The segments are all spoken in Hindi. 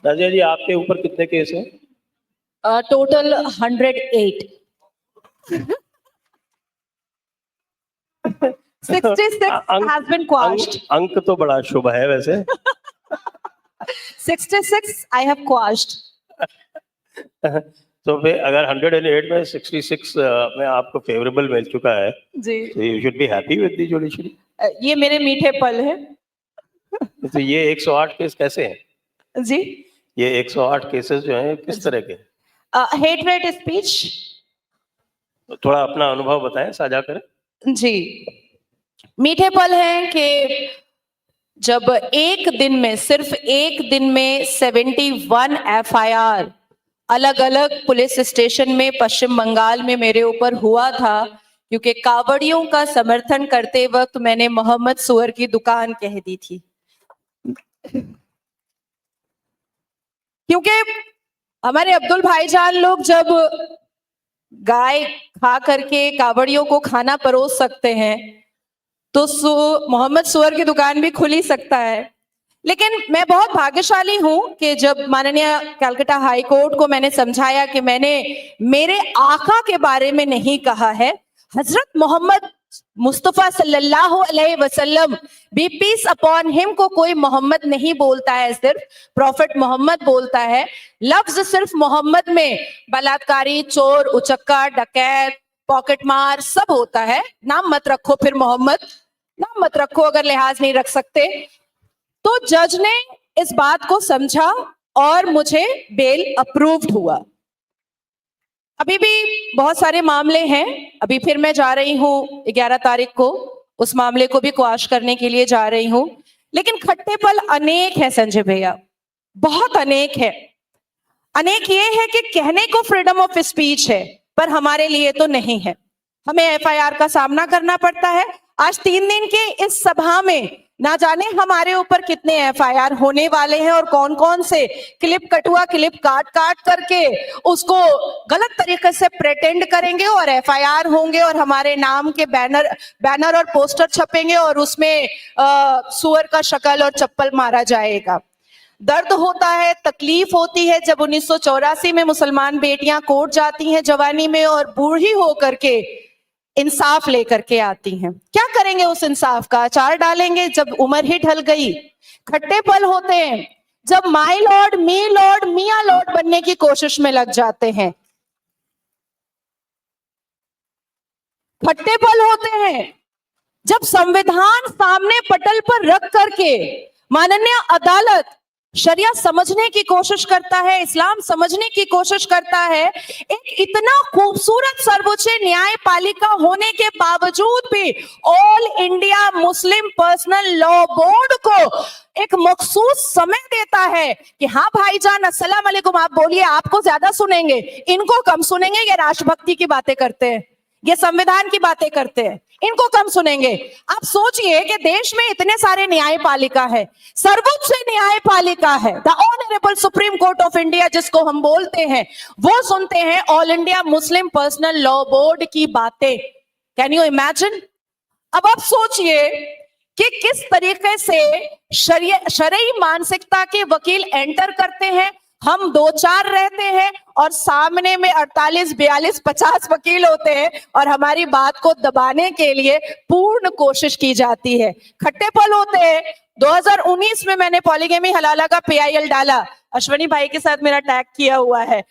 नाजिया जी, आपके ऊपर कितने केस हैं? टोटल 108। 66 has been quashed. अंक तो बड़ा शुभ है वैसे। 66 I have quashed. तो फिर अगर 108 में 66 में आपको फेवरेबल मिल चुका है जी, तो you should be happy with the judiciary. ये मेरे मीठे पल है तो ये 108 केस कैसे हैं? जी। ये 108 केसेस जो हैं किस तरह के? Hate rate speech. थोड़ा अपना अनुभव बताएं, साझा करें। जी, मीठे पल हैं कि जब एक दिन में, सिर्फ एक दिन में 71 FIR अलग अलग पुलिस स्टेशन में पश्चिम बंगाल में मेरे ऊपर हुआ था, क्योंकि कावड़ियों का समर्थन करते वक्त मैंने मोहम्मद सुअर की दुकान कह दी थी। क्योंकि हमारे अब्दुल भाईजान लोग जब गाय खा करके कावड़ियों को खाना परोस सकते हैं तो मोहम्मद सुअर की दुकान भी खुल ही सकता है। लेकिन मैं बहुत भाग्यशाली हूं कि जब माननीय कलकत्ता हाई कोर्ट को मैंने समझाया कि मैंने मेरे आका के बारे में नहीं कहा है, हजरत मोहम्मद मुस्तफा सल्लल्लाहु अलैहि वसल्लम बी पीस अपॉन हिम को कोई मोहम्मद नहीं बोलता है, सिर्फ प्रॉफिट मोहम्मद बोलता है। लफ्ज सिर्फ मोहम्मद में बलात्कारी, चोर, उचक्का, डकैत, पॉकेट मार सब होता है। नाम मत रखो, फिर मोहम्मद नाम मत रखो अगर लिहाज नहीं रख सकते। तो जज ने इस बात को समझा और मुझे बेल अप्रूव्ड हुआ। अभी भी बहुत सारे मामले हैं, अभी फिर मैं जा रही हूं 11 तारीख को, उस मामले को भी क्वाश करने के लिए जा रही हूं। लेकिन खट्टे पल अनेक है संजय भैया, बहुत अनेक है। अनेक ये है कि कहने को फ्रीडम ऑफ स्पीच है, पर हमारे लिए तो नहीं है। हमें FIR का सामना करना पड़ता है। आज 3 दिन के इस सभा में ना जाने हमारे ऊपर कितने FIR होने वाले हैं और कौन कौन से क्लिप कटुआ क्लिप काट काट करके उसको गलत तरीके से प्रेटेंड करेंगे और FIR होंगे और हमारे नाम के बैनर और पोस्टर छपेंगे और उसमें सुअर का शक्ल और चप्पल मारा जाएगा। दर्द होता है, तकलीफ होती है जब 1984 में मुसलमान बेटियां कोर्ट जाती हैं जवानी में और बूढ़ी होकर के इंसाफ लेकर के आती हैं। क्या करेंगे उस इंसाफ का? अचार डालेंगे जब उम्र ही ढल गई। खट्टे पल होते हैं जब माई लॉर्ड, मी लॉर्ड, मियां लॉर्ड बनने की कोशिश में लग जाते हैं। खट्टे पल होते हैं जब संविधान सामने पटल पर रख करके माननीय अदालत शरिया समझने की कोशिश करता है, इस्लाम समझने की कोशिश करता है। एक इतना खूबसूरत सर्वोच्च न्यायपालिका होने के बावजूद भी all India Muslim personal law board को एक मखसूस समय देता है कि हाँ भाईजान अस्सलाम वालेकुम, आप बोलिए, आपको ज्यादा सुनेंगे, इनको कम सुनेंगे। ये राष्ट्रभक्ति की बातें करते हैं, ये संविधान की बातें करते हैं, इनको कम सुनेंगे। आप सोचिए कि देश में इतने सारे न्यायपालिका है, सर्वोच्च न्यायपालिका है, the honourable supreme court of India जिसको हम बोलते हैं, वो सुनते हैं all India Muslim personal law board की बातें। Can you imagine? अब आप सोचिए कि किस तरीके से शरई मानसिकता के वकील एंटर करते हैं। हम 2-4 रहते हैं और सामने में 48, 42, 50 वकील होते हैं और हमारी बात को दबाने के लिए पूर्ण कोशिश की जाती है। खट्टे पल होते हैं। 2019 में मैंने पॉलीगेमी हलाला का PIL डाला, अश्वनी भाई के साथ मेरा टैग किया हुआ है,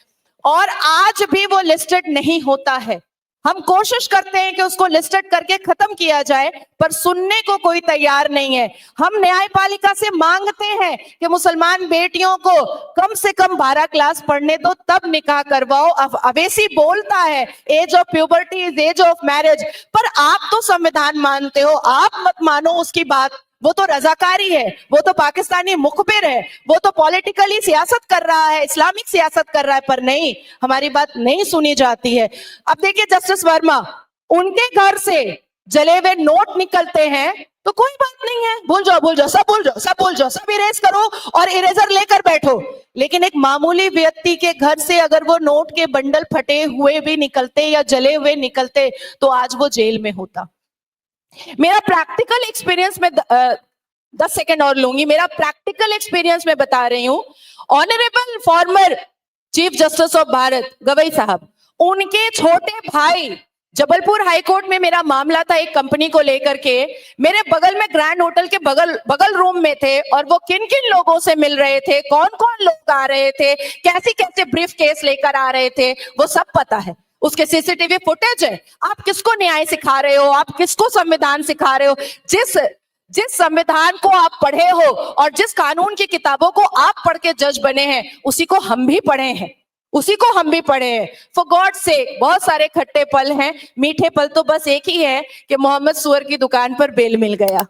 और आज भी वो लिस्टेड नहीं होता है। हम कोशिश करते हैं कि उसको लिस्टेड करके खत्म किया जाए, पर सुनने को कोई तैयार नहीं है। हम न्यायपालिका से मांगते हैं कि मुसलमान बेटियों को कम से कम 12 क्लास पढ़ने दो, तब निकाह करवाओ। अवेसी बोलता है age of puberty is age of marriage, पर आप तो संविधान मानते हो, आप मत मानो उसकी बात। वो तो रजाकारी है, वो तो पाकिस्तानी मुखबिर है, वो तो पॉलिटिकली सियासत कर रहा है, इस्लामिक सियासत कर रहा है, पर नहीं, हमारी बात नहीं सुनी जाती है। अब देखिए जस्टिस वर्मा, उनके घर से जले हुए नोट निकलते हैं तो कोई बात नहीं है, भूल जाओ, भूल जाओ, सब भूल जाओ, सब भूल जाओ, सब इरेज करो और इरेजर लेकर बैठो। लेकिन एक मामूली व्यक्ति के घर से अगर वो नोट के बंडल फटे हुए भी निकलते या जले हुए निकलते तो आज वो जेल में होता। मेरा प्रैक्टिकल एक्सपीरियंस में 10 सेकंड और लूंगी, मेरा प्रैक्टिकल एक्सपीरियंस में बता रही हूं। Honourable former chief justice of Bharat Gavai साहब, उनके छोटे भाई, जबलपुर हाई कोर्ट में मेरा मामला था एक कंपनी को लेकर के, मेरे बगल में ग्रैंड होटल के बगल रूम में थे और वो किन किन लोगों से मिल रहे थे, कौन कौन लोग आ रहे थे, कैसे कैसे ब्रीफ केस लेकर आ रहे थे, वो सब पता है। उसके सीसीटीवी फुटेज है। आप किसको न्याय सिखा रहे हो, आप किसको संविधान सिखा रहे हो? जिस संविधान को आप पढ़े हो और जिस कानून की किताबों को आप पढ़ के जज बने हैं, उसी को हम भी पढ़े हैं, उसी को हम भी पढ़े हैं। फॉर गॉड सेक, बहुत सारे खट्टे पल हैं, मीठे पल तो बस एक ही है कि मोहम्मद सुअर की दुकान पर बेल मिल गया।